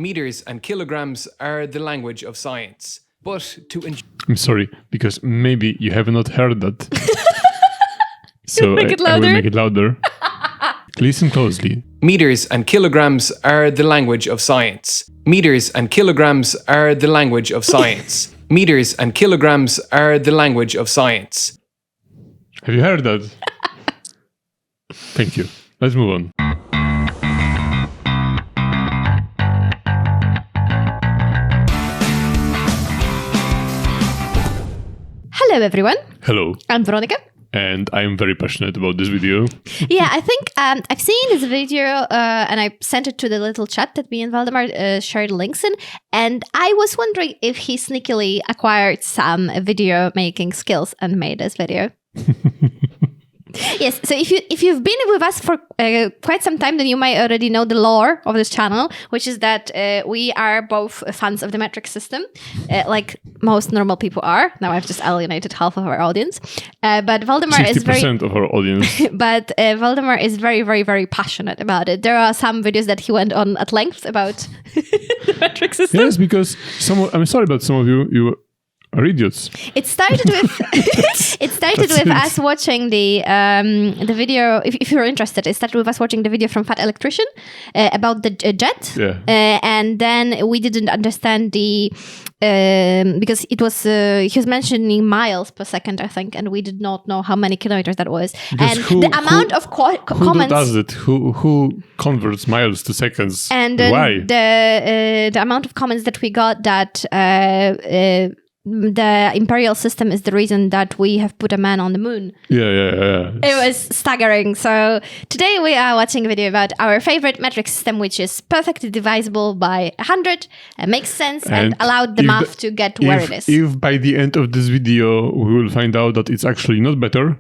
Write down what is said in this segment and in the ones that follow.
meters and kilograms are the language of science. But I'm sorry, because maybe you have not heard that. So Make it I will louder. make it louder. Listen closely. meters and kilograms are the language of science. Meters and kilograms are the language of science. Meters and kilograms are the language of science. Have you heard that? Thank you. Let's move on. Hello, everyone. Hello. I'm Veronica. And I'm very passionate about this video. Yeah, I think I've seen this video and I sent it to the little chat that me and Valdemar shared links in. And I was wondering if he sneakily acquired some video making skills and made this video. Yes, so if you've been with us for quite some time, then you might already know the lore of this channel, which is that we are both fans of the metric system, like most normal people are. Now I've just alienated half of our audience, but Valdemar is very 60% of our audience. But Valdemar is very, very, very passionate about it. There are some videos that he went on at length about the metric system. Yes, because I'm sorry, but some of you are idiots. It started with us watching the video. If you're interested, it started with us watching the video from Fat Electrician about the jet. Yeah. And then we didn't understand the because it was he was mentioning miles per second, I think, and we did not know how many kilometers that was. Because and the amount of comments. Who does it? Who converts miles to seconds? And then why? The amount of comments that we got that the Imperial system is the reason that we have put a man on the moon. Yeah. It was staggering. So today we are watching a video about our favorite metric system, which is perfectly divisible by 100 and makes sense and allowed the math to get where it is. If by the end of this video we will find out that it's actually not better,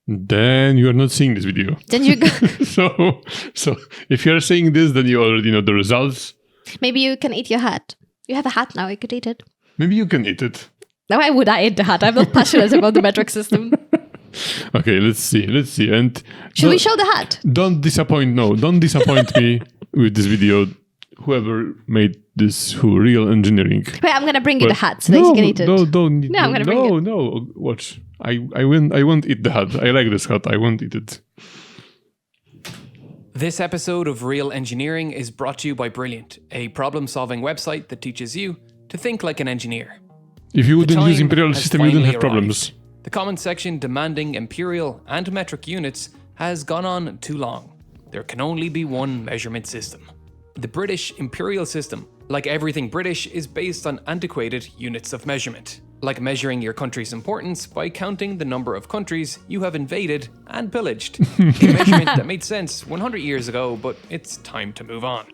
then you are not seeing this video. Then you go. So if you are saying this, then you already know the results. Maybe you can eat your hat. You have a hat now. You could eat it. Maybe you can eat it. Why would I eat the hat? I'm not passionate about the metric system. Okay, let's see. And should we show the hat? Don't disappoint me with this video. Whoever made this, real engineering. Wait, I'm gonna bring you the hat so that you can eat it. I'm gonna bring it. No, watch. I won't eat the hat. I like this hat. I won't eat it. This episode of Real Engineering is brought to you by Brilliant, a problem-solving website that teaches you to think like an engineer. If you wouldn't use time Imperial has system, you wouldn't finally have problems. arrived. The comment section demanding imperial and metric units has gone on too long. There can only be one measurement system. The British imperial system, like everything British, is based on antiquated units of measurement, like measuring your country's importance by counting the number of countries you have invaded and pillaged. A measurement that made sense 100 years ago, but it's time to move on.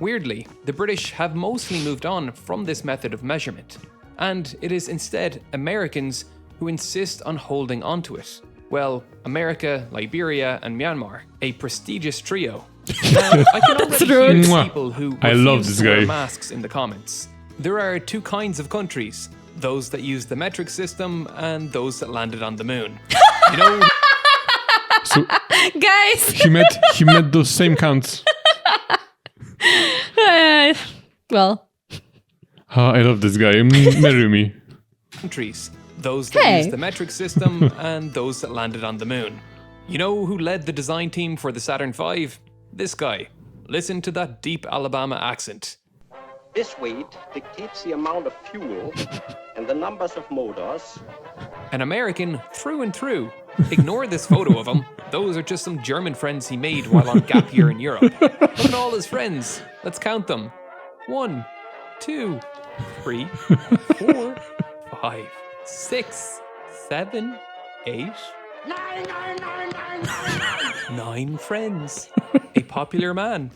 Weirdly, the British have mostly moved on from this method of measurement, and it is instead Americans who insist on holding onto it. Well, America, Liberia, and Myanmar, a prestigious trio. Now, I can already hear the people who I love refuse this to wear guy. masks in the comments. There are two kinds of countries, those that use the metric system and those that landed on the moon. You know, So Guys! he met those same counts. Well, I love this guy. Marry me. countries, those that use the metric system and those that landed on the moon. You know who led the design team for the Saturn V? This guy. Listen to that deep Alabama accent. This weight dictates the amount of fuel and the numbers of motors. An American through and through. Ignore this photo of him. Those are just some German friends he made while on gap year in Europe. Look at all his friends. Let's count them. 1, 2, 3, 4, 5, 6, 7, 8. 9 friends. A popular man.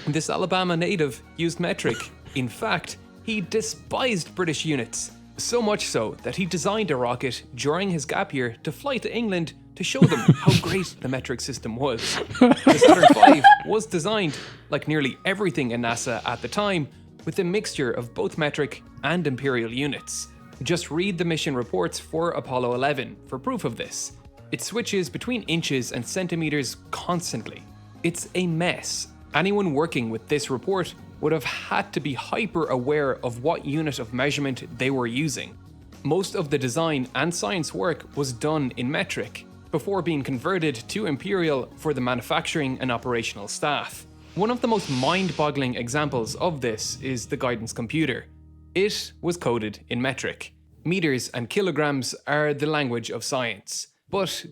This Alabama native used metric. In fact, he despised British units. So much so that he designed a rocket during his gap year to fly to England to show them how great the metric system was. The Saturn V was designed, like nearly everything in NASA at the time, with a mixture of both metric and imperial units. Just read the mission reports for Apollo 11 for proof of this. It switches between inches and centimeters constantly. It's a mess. Anyone working with this report would have had to be hyper aware of what unit of measurement they were using. Most of the design and science work was done in metric, before being converted to Imperial for the manufacturing and operational staff. One of the most mind-boggling examples of this is the guidance computer. It was coded in metric. Meters and kilograms are the language of science. But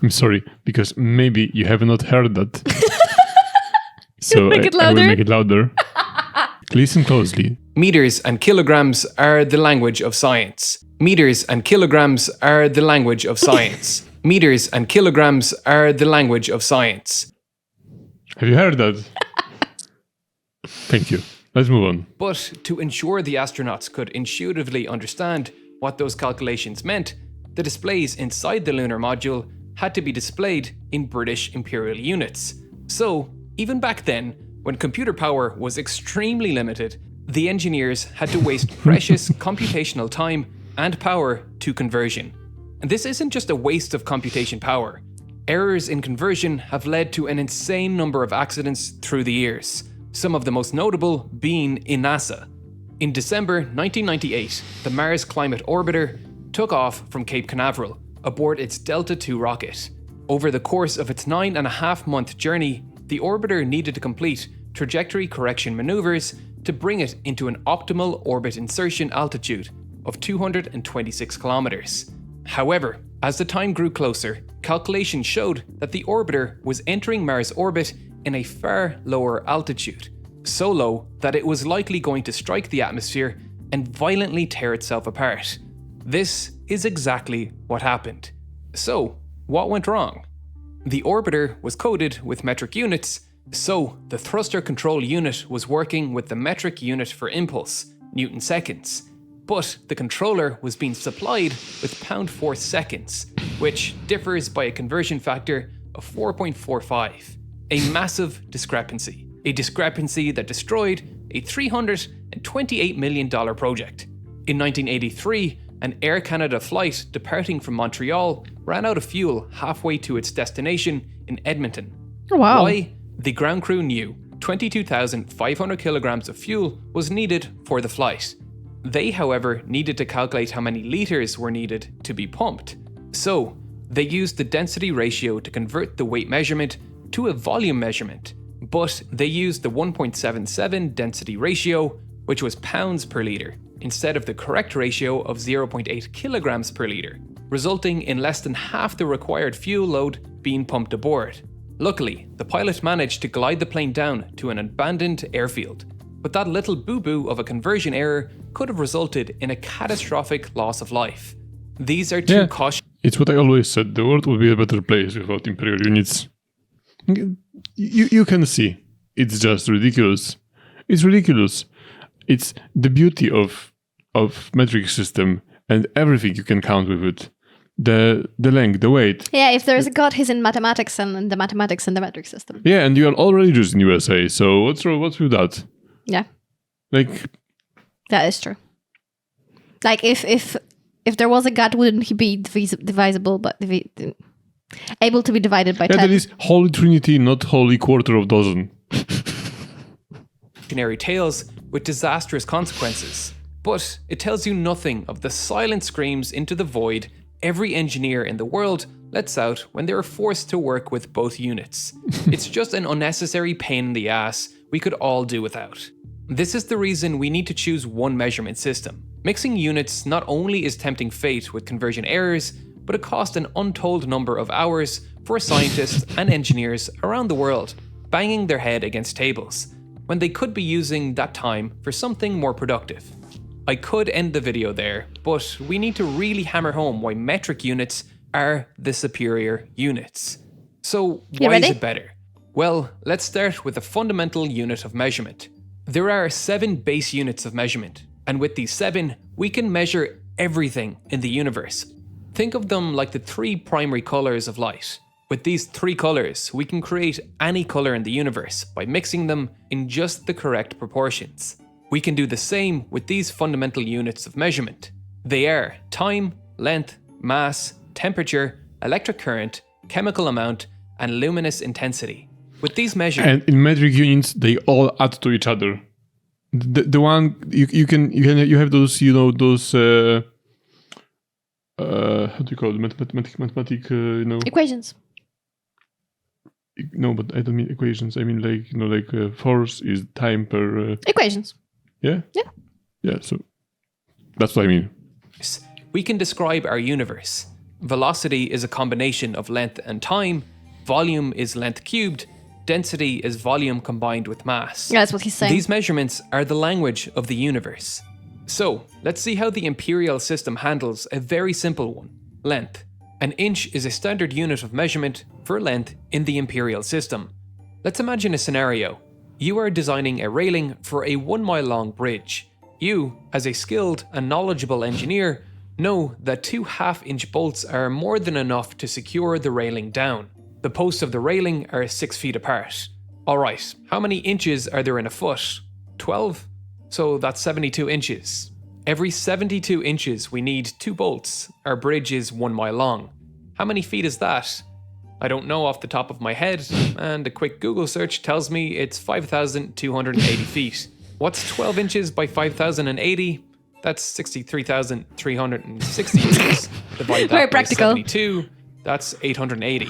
I'm sorry, because maybe you have not heard that. So Make it I will louder. make it louder. Listen closely. Meters and kilograms are the language of science. Meters and kilograms are the language of science. Meters and kilograms are the language of science. Have you heard that? Thank you. Let's move on. But to ensure the astronauts could intuitively understand what those calculations meant, the displays inside the lunar module had to be displayed in British Imperial units. So, even back then, when computer power was extremely limited, the engineers had to waste precious computational time and power to conversion. And this isn't just a waste of computation power. Errors in conversion have led to an insane number of accidents through the years, some of the most notable being in NASA. In December 1998, the Mars Climate Orbiter took off from Cape Canaveral aboard its Delta II rocket. Over the course of its 9.5-month journey, the orbiter needed to complete trajectory correction maneuvers to bring it into an optimal orbit insertion altitude of 226 kilometers. However, as the time grew closer, calculations showed that the orbiter was entering Mars orbit in a far lower altitude, so low that it was likely going to strike the atmosphere and violently tear itself apart. This is exactly what happened. So, what went wrong? The orbiter was coded with metric units, so the thruster control unit was working with the metric unit for impulse, Newton seconds, but the controller was being supplied with pound force seconds, which differs by a conversion factor of 4.45. A massive discrepancy. A discrepancy that destroyed a $328 million project. In 1983, an Air Canada flight departing from Montreal ran out of fuel halfway to its destination in Edmonton. Oh, wow. Why? The ground crew knew 22,500 kilograms of fuel was needed for the flight. They, however, needed to calculate how many liters were needed to be pumped. So, they used the density ratio to convert the weight measurement to a volume measurement, but they used the 1.77 density ratio, which was pounds per liter, instead of the correct ratio of 0.8 kilograms per liter, resulting in less than half the required fuel load being pumped aboard. Luckily, the pilot managed to glide the plane down to an abandoned airfield, but that little boo-boo of a conversion error could have resulted in a catastrophic loss of life. These are two cautions. It's what I always said. The world would be a better place without Imperial units. You can see. It's just ridiculous. It's ridiculous. It's the beauty of metric system and everything you can count with it. The length, the weight. Yeah, if there's a god, he's in mathematics and the mathematics and the metric system. Yeah, and you are all religious in USA, so what's with that? Yeah, Like, that is true. Like if there was a god, wouldn't he be divisible, but able to be divided by 10? that is Holy Trinity, not Holy Quarter of Dozen. Cautionary tales with disastrous consequences, but it tells you nothing of the silent screams into the void every engineer in the world lets out when they are forced to work with both units. It's just an unnecessary pain in the ass we could all do without. This is the reason we need to choose one measurement system. Mixing units not only is tempting fate with conversion errors, but it costs an untold number of hours for scientists and engineers around the world banging their head against tables, when they could be using that time for something more productive. I could end the video there, but we need to really hammer home why metric units are the superior units. So why is it better? Well, let's start with the fundamental unit of measurement. There are 7 base units of measurement, and with these 7, we can measure everything in the universe. Think of them like the 3 primary colors of light. With these 3 colors, we can create any color in the universe by mixing them in just the correct proportions. We can do the same with these fundamental units of measurement. They are time, length, mass, temperature, electric current, chemical amount, and luminous intensity. With these measures, And in metric units, they all add to each other. the one you have those those how do you call it? Mathematic Equations. No, but I don't mean equations. I mean like force is time per Equations. Yeah. So that's what I mean. We can describe our universe. Velocity is a combination of length and time. Volume is length cubed. Density is volume combined with mass. Yeah, that's what he's saying. These measurements are the language of the universe. So, let's see how the imperial system handles a very simple one: length. An inch is a standard unit of measurement for length in the imperial system. Let's imagine a scenario. You are designing a railing for a 1 mile long bridge. You, as a skilled and knowledgeable engineer, know that 2 half-inch bolts are more than enough to secure the railing down. The posts of the railing are 6 feet apart. Alright, how many inches are there in a foot? 12? So that's 72 inches. Every 72 inches we need 2 bolts. Our bridge is 1 mile long. How many feet is that? I don't know off the top of my head, and a quick Google search tells me it's 5,280 feet. What's 12 inches by 5,080? That's 63,360 inches. Divide that Very by practical. 72, that's 880.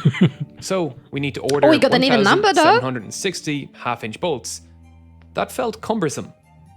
So we need to order Oh, we got an even number, though. 1,760 half-inch bolts. That felt cumbersome.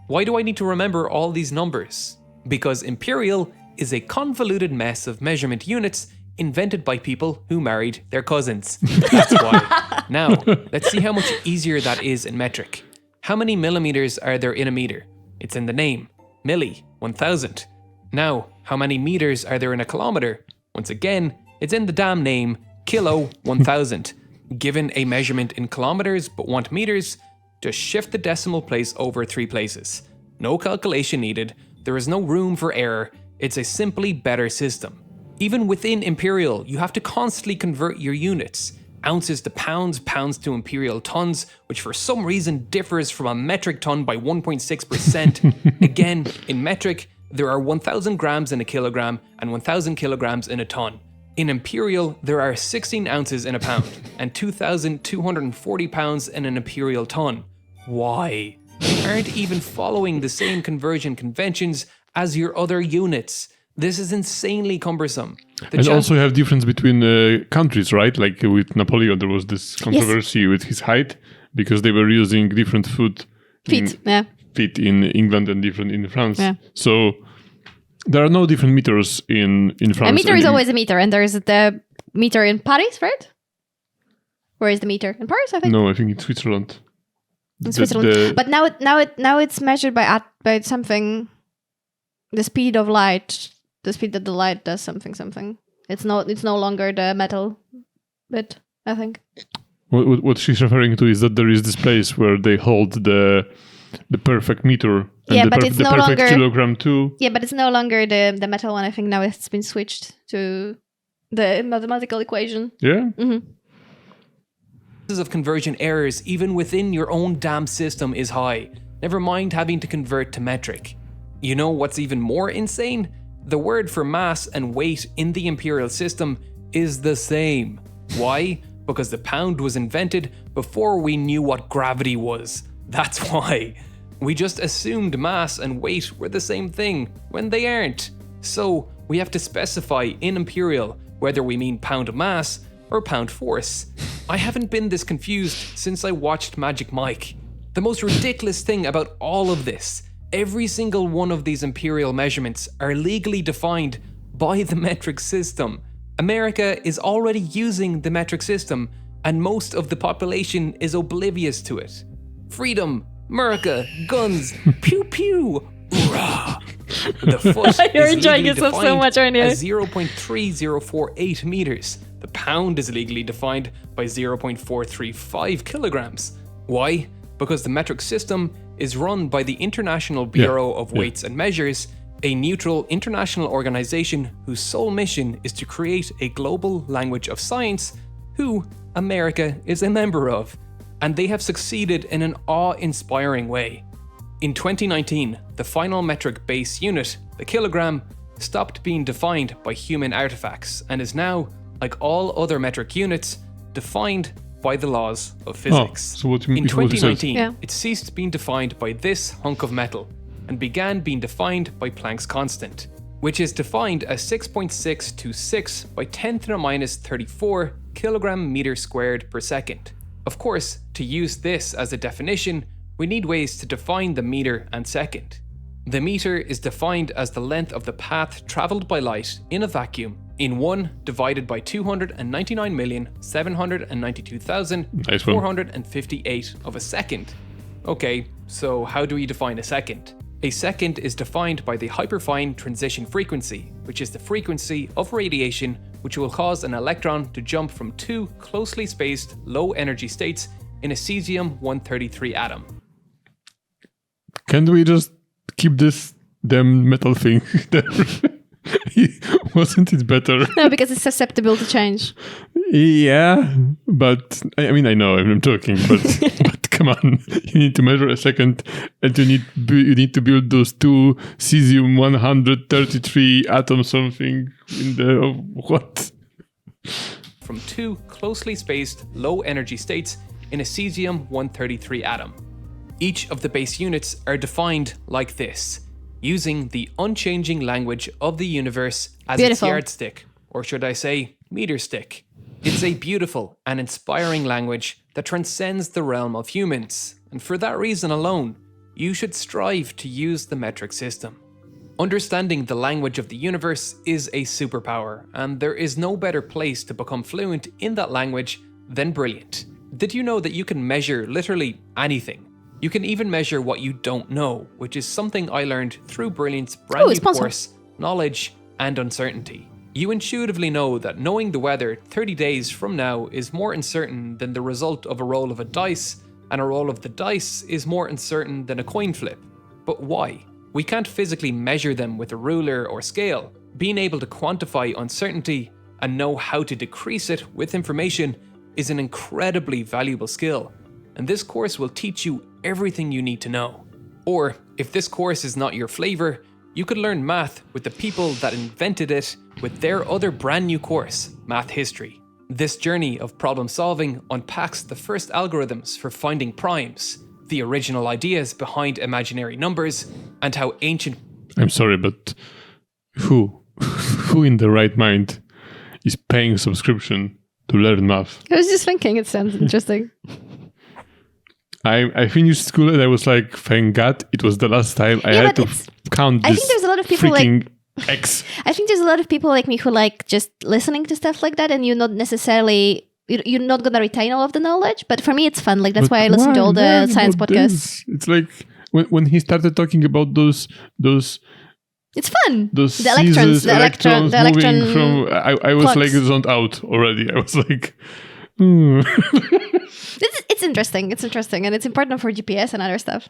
Why do I need to remember all these numbers? Because Imperial is a convoluted mess of measurement units invented by people who married their cousins. That's why. Now, let's see how much easier that is in metric. How many millimeters are there in a meter? It's in the name. Milli, 1,000. Now, how many meters are there in a kilometer? Once again, it's in the damn name, kilo, 1,000. Given a measurement in kilometers but want meters, just shift the decimal place over 3 places. No calculation needed. There is no room for error. It's a simply better system. Even within Imperial, you have to constantly convert your units. Ounces to pounds, pounds to imperial tons, which for some reason differs from a metric ton by 1.6%. Again, in metric, there are 1,000 grams in a kilogram and 1,000 kilograms in a ton. In Imperial, there are 16 ounces in a pound and 2,240 pounds in an imperial ton. Why? Aren't even following the same conversion conventions as your other units. This is insanely cumbersome. And also have difference between countries, right? Like with Napoleon, there was this controversy with his height because they were using different feet in England and different in France. Yeah. So there are no different meters in France. A meter is always a meter, and there is the meter in Paris, right? Where is the meter? In Paris, I think. No, I think it's Switzerland. In Switzerland. But now it's measured by something. The speed of light. The speed that the light does something. It's no longer the metal bit, I think. What she's referring to is that there is this place where they hold the perfect meter and but it's the no perfect longer kilogram too. Yeah, but it's no longer the metal one. I think now it's been switched to the mathematical equation. Yeah. Mm-hmm. Of conversion errors even within your own damn system is high. Never mind having to convert to metric. You know what's even more insane? The word for mass and weight in the imperial system is the same. Why? Because the pound was invented before we knew what gravity was. That's why. We just assumed mass and weight were the same thing, when they aren't. So, we have to specify in Imperial whether we mean pound mass or pound force. I haven't been this confused since I watched Magic Mike. The most ridiculous thing about all of this, every single one of these imperial measurements are legally defined by the metric system. America is already using the metric system, and most of the population is oblivious to it. Freedom, America, guns, pew pew, hoorah! The foot You're is enjoying legally yourself so defined much right now. as 0.3048 meters. The pound is legally defined by 0.435 kilograms. Why? Because the metric system is run by the International Bureau of Weights and Measures, a neutral international organization whose sole mission is to create a global language of science, who America is a member of. And they have succeeded in an awe-inspiring way. In 2019, the final metric base unit, the kilogram, stopped being defined by human artifacts and is now, like all other metric units, defined by the laws of physics. so what you- In what you said. 2019, Yeah. it ceased being defined by this hunk of metal and began being defined by Planck's constant, which is defined as 6.626 by 10 to the minus 34 kilogram meter squared per second. Of course, to use this as a definition, we need ways to define the meter and second. The meter is defined as the length of the path traveled by light in a vacuum in 1 divided by 299,792,458 of a second. Okay, so how do we define a second? A second is defined by the hyperfine transition frequency, which is the frequency of radiation which will cause an electron to jump from two closely spaced low energy states in a cesium-133 atom. Can't we just keep this damn metal thing there? Wasn't it better? No, because it's susceptible to change. Yeah, but I mean, I know I'm joking, but but come on, you need to measure a second, and you need to build those two cesium-133 atoms something in the what? From two closely spaced low energy states in a cesium-133 atom. Each of the base units are defined like this, using the unchanging language of the universe as its Beautiful. yardstick, or should I say, meter stick. It's a beautiful and inspiring language that transcends the realm of humans, and for that reason alone, you should strive to use the metric system. Understanding the language of the universe is a superpower, and there is no better place to become fluent in that language than Brilliant. Did you know that you can measure literally anything? You can even measure what you don't know, which is something I learned through Brilliant's brand new sponsor. course, Knowledge and Uncertainty. You intuitively know that knowing the weather 30 days from now is more uncertain than the result of a roll of a dice, and a roll of the dice is more uncertain than a coin flip. But why? We can't physically measure them with a ruler or scale. Being able to quantify uncertainty and know how to decrease it with information is an incredibly valuable skill, and this course will teach you everything you need to know. Or, if this course is not your flavor, you could learn math with the people that invented it with their other brand new course, Math History. This journey of problem solving unpacks the first algorithms for finding primes, the original ideas behind imaginary numbers, and how ancient... I'm sorry, but who in the right mind is paying a subscription to learn math? I was just thinking it sounds interesting. I finished school and I was like, thank God, it was the last time I Yeah, had but to it's- count I this think there's a lot of people like- freaking X. I think there's a lot of people like me who like just listening to stuff like that, and you're not necessarily you're not gonna retain all of the knowledge. But for me, it's fun. Like that's But why I listen to all the learn science about podcasts. this? It's like when he started talking about those It's fun. the electrons, the electrons moving from. I was clocks. like zoned out already. I was like, It's interesting. It's interesting, and it's important for GPS and other stuff.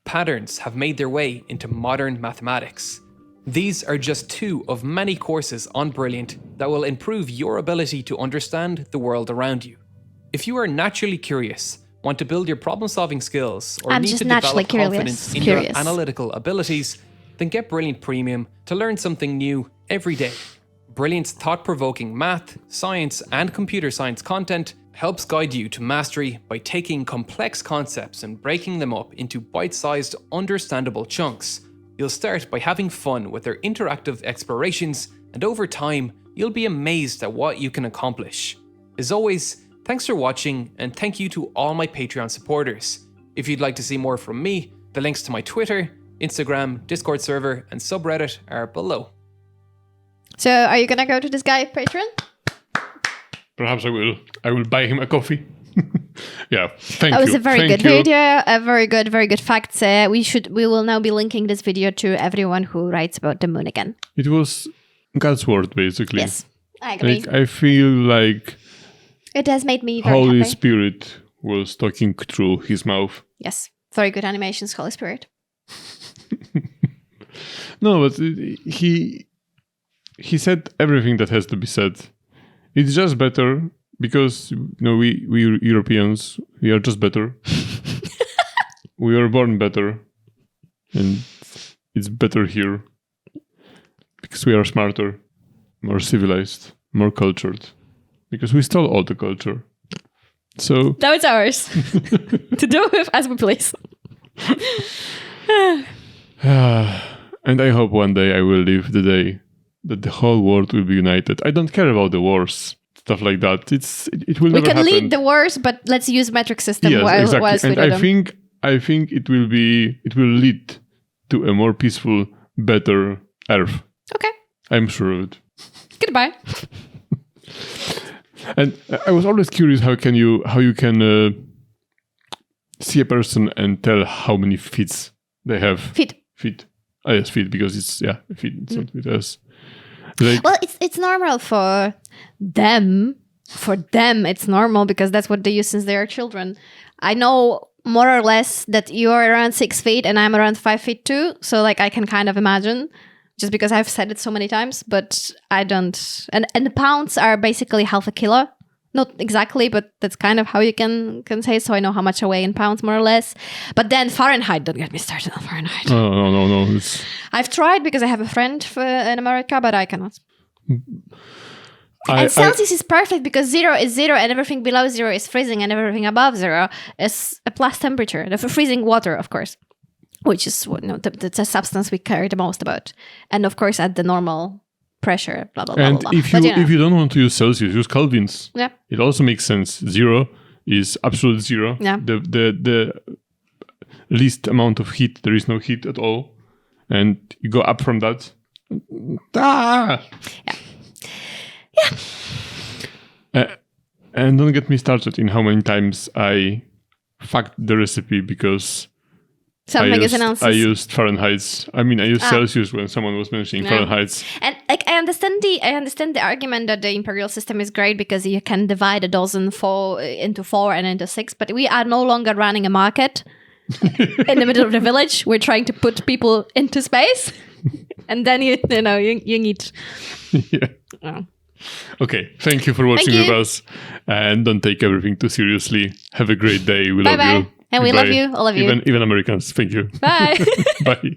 patterns have made their way into modern mathematics. These are just two of many courses on Brilliant that will improve your ability to understand the world around you. If you are naturally curious, want to build your problem-solving skills, or I'm need just to naturally develop confidence in curious. your analytical abilities, then get Brilliant Premium to learn something new every day. Brilliant's thought-provoking math, science, and computer science content helps guide you to mastery by taking complex concepts and breaking them up into bite-sized, understandable chunks. You'll start by having fun with their interactive explorations, and over time, you'll be amazed at what you can accomplish. As always, thanks for watching, and thank you to all my Patreon supporters. If you'd like to see more from me, the links to my Twitter, Instagram, Discord server, and subreddit are below. So, are you gonna go to this guy Patreon? perhaps I will. I will buy him a coffee. Yeah, thank That you. was a very Thank good you. video. A very good facts. We will now be linking this video to everyone who writes about the moon again. It was God's word, basically. Yes, I agree. Like, I feel like It has made me very Holy happy. Spirit was talking through his mouth. Yes, very good animations, Holy Spirit. No, but he said everything that has to be said. It's just better because we Europeans, we are just better. We are born better, and it's better here because we are smarter, more civilized, more cultured. Because we stole all the culture. So Now it's ours to do with as we please. and I hope one day I will live the day that the whole world will be united. I don't care about the wars, stuff like that. It will We never can happen. lead the wars, but let's use metric system Yes, exactly. whilst we And do them. I think it will lead to a more peaceful, better Earth. Okay, I'm sure of it. goodbye. And I was always curious how you can see a person and tell how many feet they have. Feet. Oh, yes, feet, because it's feet. It's not with us. Like, Well, it's normal for them. For them, it's normal because that's what they use since they are children. I know more or less that you're around 6 feet and I'm around 5 feet too. So like I can kind of imagine, just because I've said it so many times. But I don't. And the pounds are basically half a kilo. Not exactly, but that's kind of how you can say. So I know how much I weigh in pounds, more or less. But then Fahrenheit, don't get me started on Fahrenheit. no. It's, I've tried because I have a friend in America, but I cannot. I- And Celsius is perfect because 0 is 0 and everything below 0 is freezing and everything above 0 is a plus temperature. The freezing water, of course, which is that's a substance we care the most about. And of course, at the normal pressure, blah, blah, blah, and blah, blah. if But, if you don't want to use Celsius, use Kelvins. Yeah. It also makes sense. 0 is absolute 0. Yeah. The least amount of heat. There is no heat at all, and you go up from that. And don't get me started in how many times I fucked the recipe because Something is announced. I used Fahrenheit. I mean, I used Celsius when someone was mentioning Fahrenheit. And like I understand the argument that the imperial system is great because you can divide a dozen into 4 and into 6, but we are no longer running a market in the middle of the village. We're trying to put people into space, and then you need. Yeah. Oh. Okay, thank you for watching Thank with you. us, and don't take everything too seriously. Have a great day. We love Bye-bye. you. And we love Goodbye. you, all of you. Even Americans. Thank you. Bye. Bye.